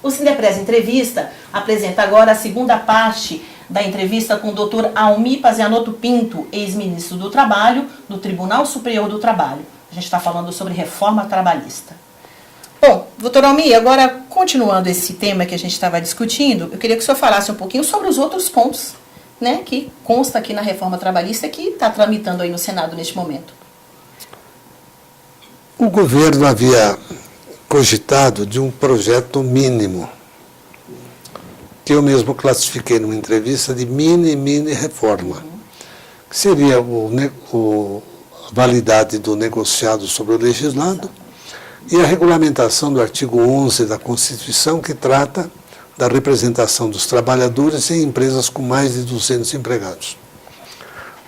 O Sindepres Entrevista apresenta agora a segunda parte da entrevista com o Dr. Almir Pazianotto Pinto, ex-ministro do Trabalho, do Tribunal Superior do Trabalho. A gente está falando sobre reforma trabalhista. Bom, doutor Almir, agora continuando esse tema que a gente estava discutindo, eu queria que o senhor falasse um pouquinho sobre os outros pontos, né, que consta aqui na reforma trabalhista que está tramitando aí no Senado neste momento. O governo havia cogitado de um projeto mínimo, que eu mesmo classifiquei numa entrevista de mini reforma, que seria a validade do negociado sobre o legislado e a regulamentação do artigo 11 da Constituição, que trata da representação dos trabalhadores em empresas com mais de 200 empregados.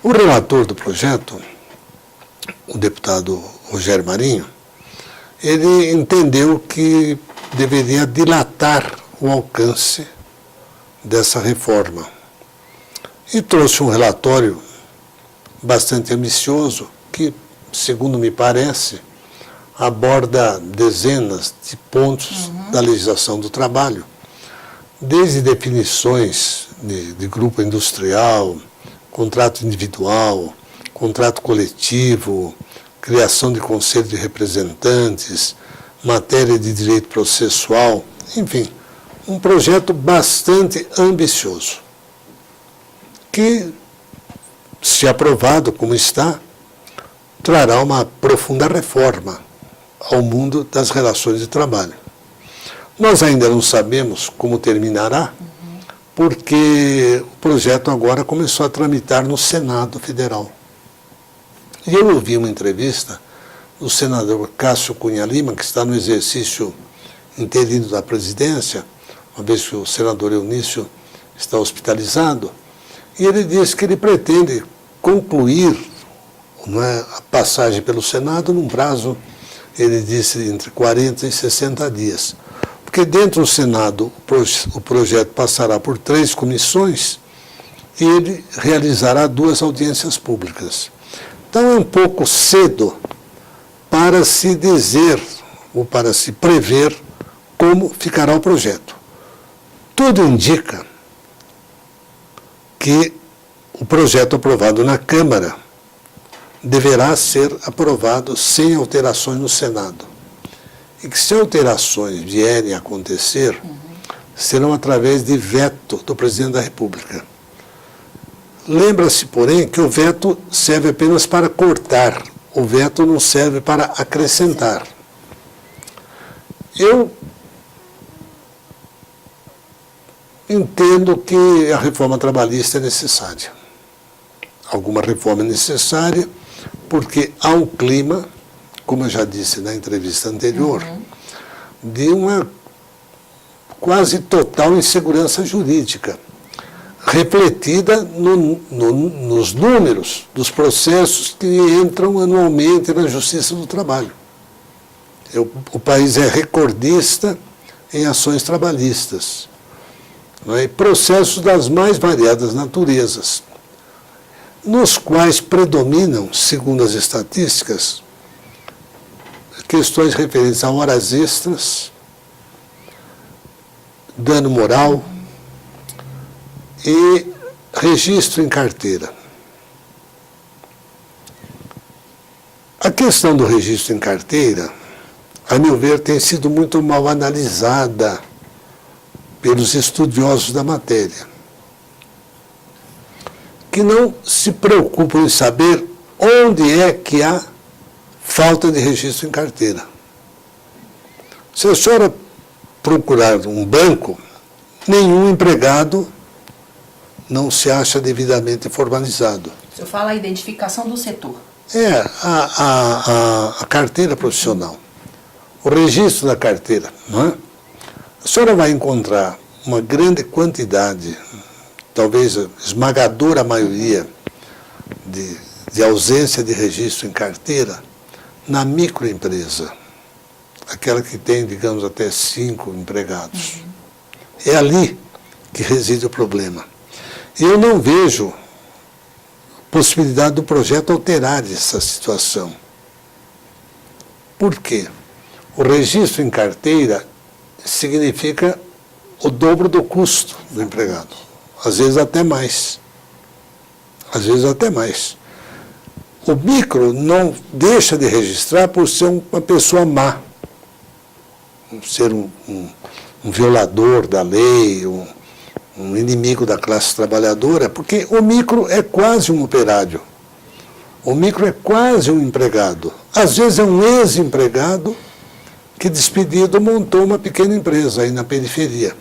O relator do projeto, o deputado Rogério Marinho, ele entendeu que deveria dilatar o alcance dessa reforma e trouxe um relatório bastante ambicioso que, segundo me parece, aborda dezenas de pontos da legislação do trabalho, desde definições de grupo industrial, contrato individual, contrato coletivo, criação de conselho de representantes, matéria de direito processual, enfim, um projeto bastante ambicioso, que, se aprovado como está, trará uma profunda reforma ao mundo das relações de trabalho. Nós ainda não sabemos como terminará, porque o projeto agora começou a tramitar no Senado Federal. E eu ouvi uma entrevista do senador Cássio Cunha Lima, que está no exercício interino da presidência, uma vez que o senador Eunício está hospitalizado, e ele disse que ele pretende concluir a passagem pelo Senado num prazo, ele disse, entre 40 e 60 dias. Porque dentro do Senado o projeto passará por 3 comissões e ele realizará 2 audiências públicas. Então é um pouco cedo para se dizer ou para se prever como ficará o projeto. Tudo indica que o projeto aprovado na Câmara deverá ser aprovado sem alterações no Senado. E que se alterações vierem a acontecer, serão através de veto do presidente da República. Lembra-se, porém, que o veto serve apenas para cortar, o veto não serve para acrescentar. Eu entendo que a reforma trabalhista é necessária. Alguma reforma é necessária, porque há um clima, como eu já disse na entrevista anterior, de uma quase total insegurança jurídica, refletida nos números dos processos que entram anualmente na Justiça do Trabalho. O país é recordista em ações trabalhistas, não é? Processos das mais variadas naturezas, nos quais predominam, segundo as estatísticas, questões referentes a horas extras, dano moral e registro em carteira. A questão do registro em carteira, a meu ver, tem sido muito mal analisada pelos estudiosos da matéria, que não se preocupam em saber onde é que há falta de registro em carteira. Se a senhora procurar um banco, nenhum empregado não se acha devidamente formalizado. O senhor fala a identificação do setor. É, a carteira profissional, o registro da carteira, não é? A senhora vai encontrar uma grande quantidade, talvez a esmagadora maioria, de ausência de registro em carteira na microempresa, aquela que tem, digamos, até 5 empregados. É ali que reside o problema. E eu não vejo possibilidade do projeto alterar essa situação. Por quê? O registro em carteira significa o dobro do custo do empregado. Às vezes até mais. Às vezes até mais. O micro não deixa de registrar por ser uma pessoa má, ser um violador da lei, um inimigo da classe trabalhadora, porque o micro é quase um operário. O micro é quase um empregado. Às vezes é um ex-empregado que, despedido, montou uma pequena empresa aí na periferia.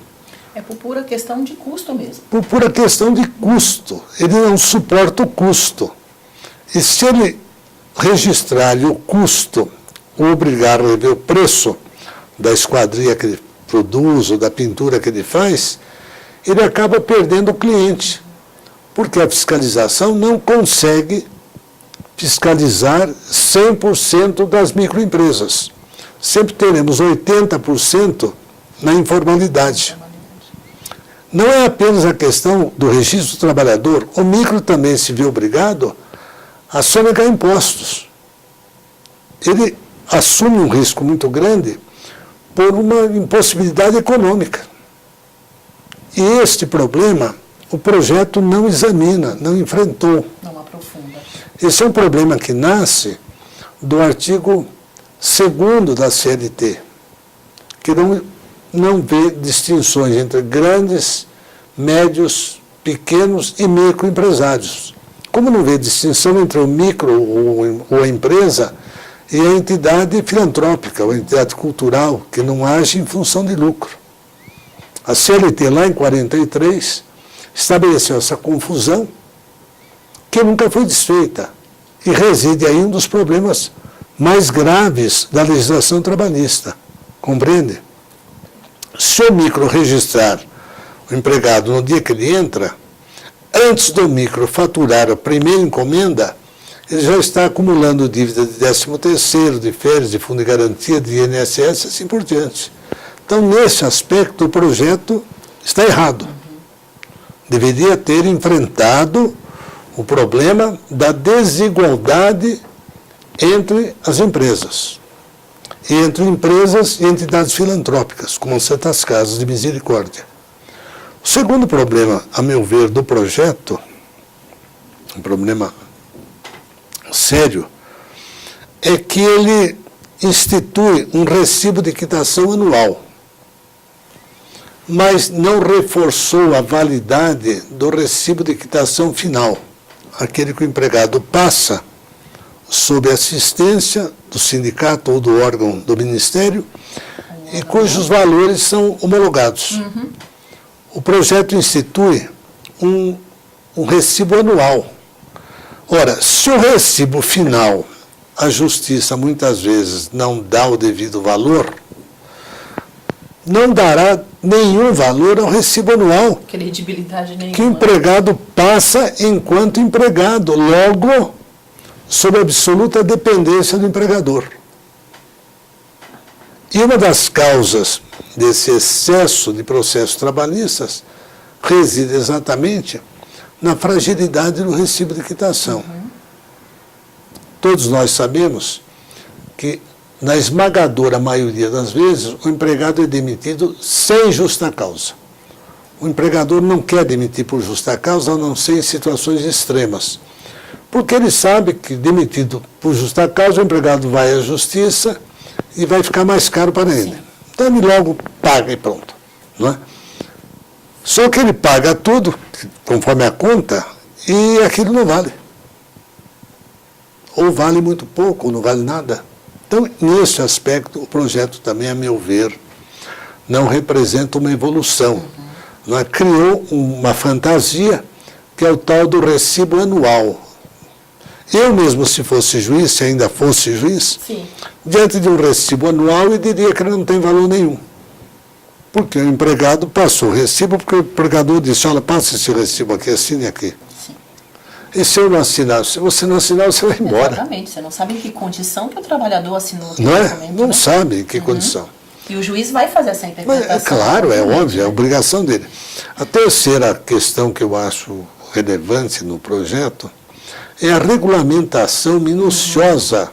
É por pura questão de custo mesmo. Por pura questão de custo. Ele não suporta o custo. E se ele registrar o custo, ou obrigar a rever o preço da esquadria que ele produz ou da pintura que ele faz, ele acaba perdendo o cliente. Porque a fiscalização não consegue fiscalizar 100% das microempresas. Sempre teremos 80% na informalidade. Não é apenas a questão do registro do trabalhador, o micro também se vê obrigado a sonegar impostos. Ele assume um risco muito grande por uma impossibilidade econômica. E este problema o projeto não examina, não enfrentou. Não aprofunda. Esse é um problema que nasce do artigo 2º da CLT, que não vê distinções entre grandes, médios, pequenos e microempresários. Como não vê distinção entre o micro ou a empresa e a entidade filantrópica, ou a entidade cultural, que não age em função de lucro. A CLT, lá em 43, estabeleceu essa confusão que nunca foi desfeita e reside aí um dos problemas mais graves da legislação trabalhista. Compreende? Se o micro registrar o empregado no dia que ele entra, antes do micro faturar a primeira encomenda, ele já está acumulando dívida de 13º, de férias, de fundo de garantia, de INSS, assim por diante. Então, nesse aspecto, o projeto está errado. Deveria ter enfrentado o problema da desigualdade entre as empresas. E entre empresas e entidades filantrópicas, como Santas Casas de Misericórdia. O segundo problema, a meu ver, do projeto, um problema sério, é que ele institui um recibo de quitação anual, mas não reforçou a validade do recibo de quitação final, aquele que o empregado passa sob assistência do sindicato ou do órgão do Ministério e cujos valores são homologados. O projeto institui um recibo anual. Ora, se o recibo final, a Justiça muitas vezes não dá o devido valor, não dará nenhum valor ao recibo anual. Credibilidade nenhuma. Que o empregado passa enquanto empregado, logo sob absoluta dependência do empregador. E uma das causas desse excesso de processos trabalhistas reside exatamente na fragilidade do recibo de quitação. Todos nós sabemos que, na esmagadora maioria das vezes, o empregado é demitido sem justa causa. O empregador não quer demitir por justa causa, a não ser em situações extremas. Porque ele sabe que, demitido por justa causa, o empregado vai à justiça e vai ficar mais caro para ele. Então ele logo paga e pronto. Não é? Só que ele paga tudo, conforme a conta, e aquilo não vale. Ou vale muito pouco, ou não vale nada. Então, nesse aspecto, o projeto também, a meu ver, não representa uma evolução. Não é? Criou uma fantasia, que é o tal do recibo anual. Eu mesmo, se fosse juiz, se ainda fosse juiz, Sim. diante de um recibo anual, eu diria que ele não tem valor nenhum. Porque o empregado passou o recibo, porque o empregador disse, olha, passa esse recibo aqui, assine aqui. Sim. E se eu não assinar? Se você não assinar, você vai embora. Exatamente. Você não sabe em que condição que o trabalhador assinou. Não é? Documento, Não né? sabe em que condição. E o juiz vai fazer essa Mas, interpretação. é claro, é obviamente, óbvio, é a obrigação dele. A terceira questão que eu acho relevante no projeto é a regulamentação minuciosa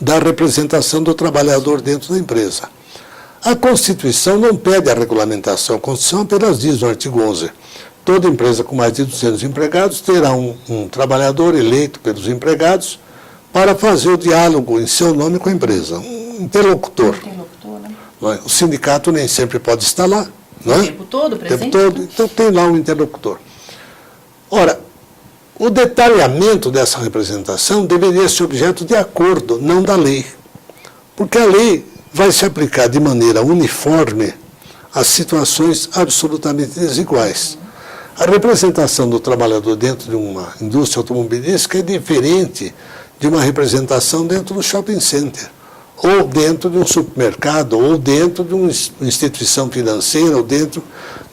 da representação do trabalhador dentro da empresa. A Constituição não pede a regulamentação, a Constituição apenas diz no artigo 11, toda empresa com mais de 200 empregados terá um trabalhador eleito pelos empregados para fazer o diálogo em seu nome com a empresa, um interlocutor. Né? O sindicato nem sempre pode estar lá. Não é? O tempo todo, presente? O tempo todo, então tem lá um interlocutor. Ora, o detalhamento dessa representação deveria ser objeto de acordo, não da lei. Porque a lei vai se aplicar de maneira uniforme a situações absolutamente desiguais. A representação do trabalhador dentro de uma indústria automobilística é diferente de uma representação dentro do shopping center, ou dentro de um supermercado, ou dentro de uma instituição financeira, ou dentro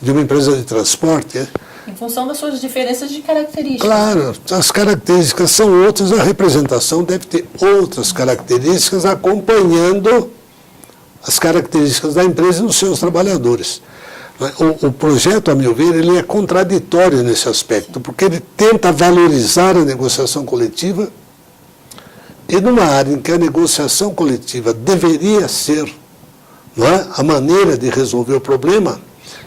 de uma empresa de transporte. Em função das suas diferenças de características. Claro, as características são outras, a representação deve ter outras características acompanhando as características da empresa e dos seus trabalhadores. O projeto, a meu ver, ele é contraditório nesse aspecto, porque ele tenta valorizar a negociação coletiva e numa área em que a negociação coletiva deveria ser, não é, a maneira de resolver o problema,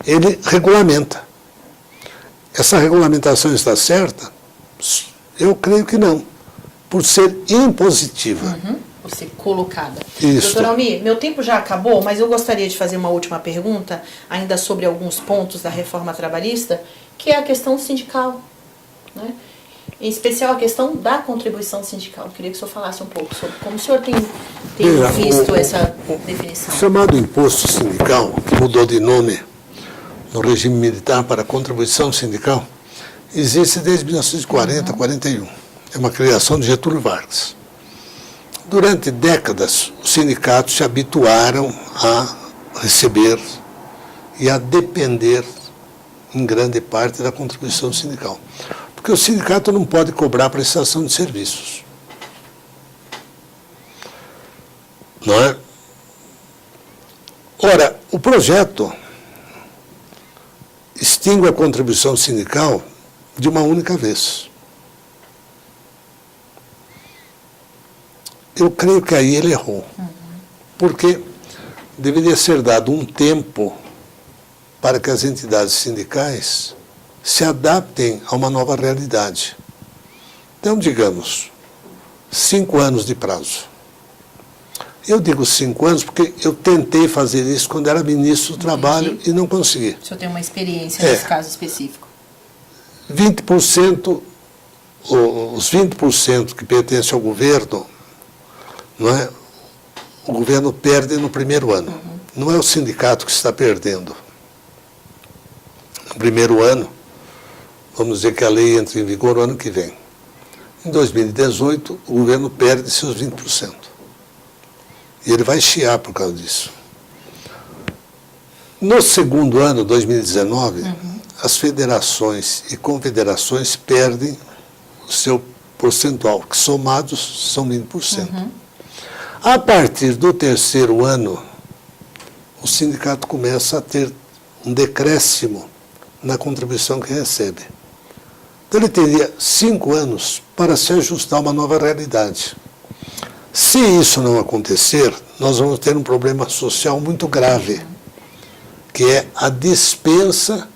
ele regulamenta. Essa regulamentação está certa? Eu creio que não, por ser impositiva. Por ser colocada. Isso. Doutor Almir, meu tempo já acabou, mas eu gostaria de fazer uma última pergunta, ainda sobre alguns pontos da reforma trabalhista, que é a questão sindical, né? Em especial a questão da contribuição sindical. Eu queria que o senhor falasse um pouco sobre como o senhor tem visto essa definição. O chamado imposto sindical, que mudou de nome no regime militar para contribuição sindical, existe desde 1940, 41. É uma criação de Getúlio Vargas. Durante décadas, os sindicatos se habituaram a receber e a depender, em grande parte, da contribuição sindical. Porque o sindicato não pode cobrar prestação de serviços. Não é? Ora, o projeto extingue a contribuição sindical de uma única vez. Eu creio que aí ele errou. Porque deveria ser dado um tempo para que as entidades sindicais se adaptem a uma nova realidade. Então, digamos, 5 anos de prazo. Eu digo 5 anos porque eu tentei fazer isso quando era ministro do Trabalho e não consegui. O senhor tem uma experiência nesse caso específico. 20%, os 20% que pertencem ao governo, não é? O governo perde no primeiro ano. Não é o sindicato que está perdendo. No primeiro ano, vamos dizer que a lei entra em vigor o ano que vem. Em 2018, o governo perde seus 20%. E ele vai chiar por causa disso. No segundo ano, 2019, as federações e confederações perdem o seu percentual, que somados são 20%. A partir do terceiro ano, o sindicato começa a ter um decréscimo na contribuição que recebe. Então ele teria 5 anos para se ajustar a uma nova realidade. Se isso não acontecer, nós vamos ter um problema social muito grave, que é a dispensa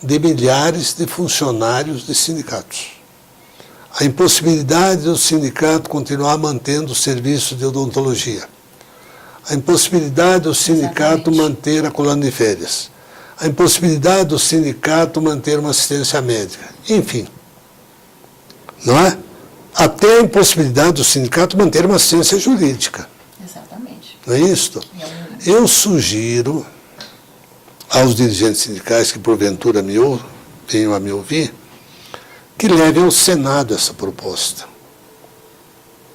de milhares de funcionários de sindicatos. A impossibilidade do sindicato continuar mantendo o serviço de odontologia. A impossibilidade do sindicato manter a colônia de férias. A impossibilidade do sindicato manter uma assistência médica. Enfim, não é? Até a impossibilidade do sindicato manter uma assistência jurídica. Exatamente. Não é isto? Eu sugiro aos dirigentes sindicais que porventura venham a me ouvir, que levem ao Senado essa proposta.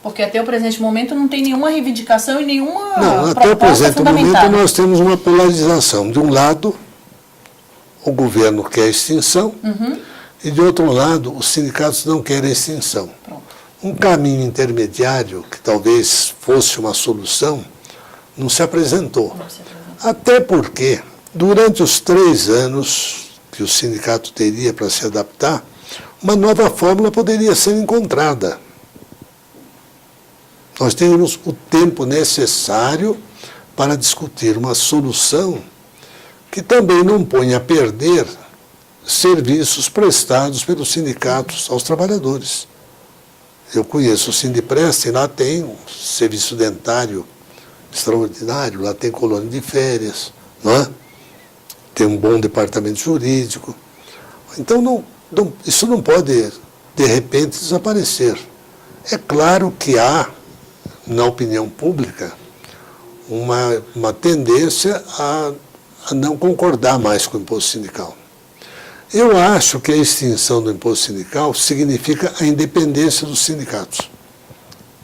Porque até o presente momento não tem nenhuma reivindicação e nenhuma Não, até o presente momento nós temos uma polarização. De um lado, o governo quer a extinção, e de outro lado, os sindicatos não querem a extinção. Pronto. Um caminho intermediário, que talvez fosse uma solução, não se apresentou. Até porque, durante os 3 anos que o sindicato teria para se adaptar, uma nova fórmula poderia ser encontrada. Nós teríamos o tempo necessário para discutir uma solução que também não ponha a perder serviços prestados pelos sindicatos aos trabalhadores. Eu conheço o Sindiprest, e lá tem um serviço dentário extraordinário, lá tem colônia de férias, não é? Tem um bom departamento jurídico. Então, isso não pode, de repente, desaparecer. É claro que há, na opinião pública, uma tendência a não concordar mais com o imposto sindical. Eu acho que a extinção do imposto sindical significa a independência dos sindicatos.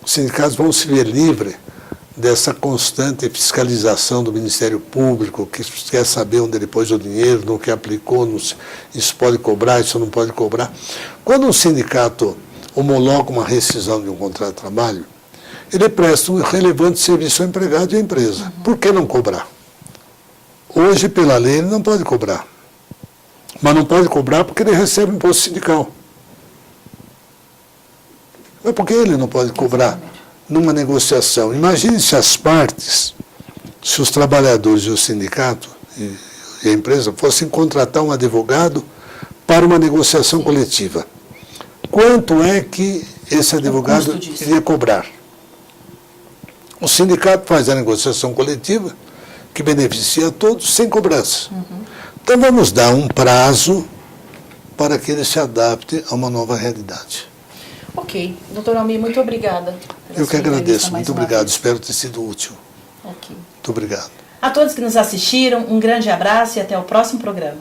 Os sindicatos vão se ver livres dessa constante fiscalização do Ministério Público, que quer saber onde ele pôs o dinheiro, no que aplicou, isso pode cobrar, isso não pode cobrar. Quando um sindicato homologa uma rescisão de um contrato de trabalho, ele presta um relevante serviço ao empregado e à empresa. Por que não cobrar? Hoje, pela lei, ele não pode cobrar. Mas não pode cobrar porque ele recebe imposto sindical. Mas por que ele não pode cobrar numa negociação? Imagine se as partes, se os trabalhadores e o sindicato e a empresa fossem contratar um advogado para uma negociação coletiva. Quanto é que esse advogado iria cobrar? O sindicato faz a negociação coletiva, que beneficia a todos, sem cobrança. Então vamos dar um prazo para que ele se adapte a uma nova realidade. Ok. Doutor Almir, muito obrigada. Eu que agradeço. Muito obrigado. Espero ter sido útil. Ok. Muito obrigado. A todos que nos assistiram, um grande abraço e até o próximo programa.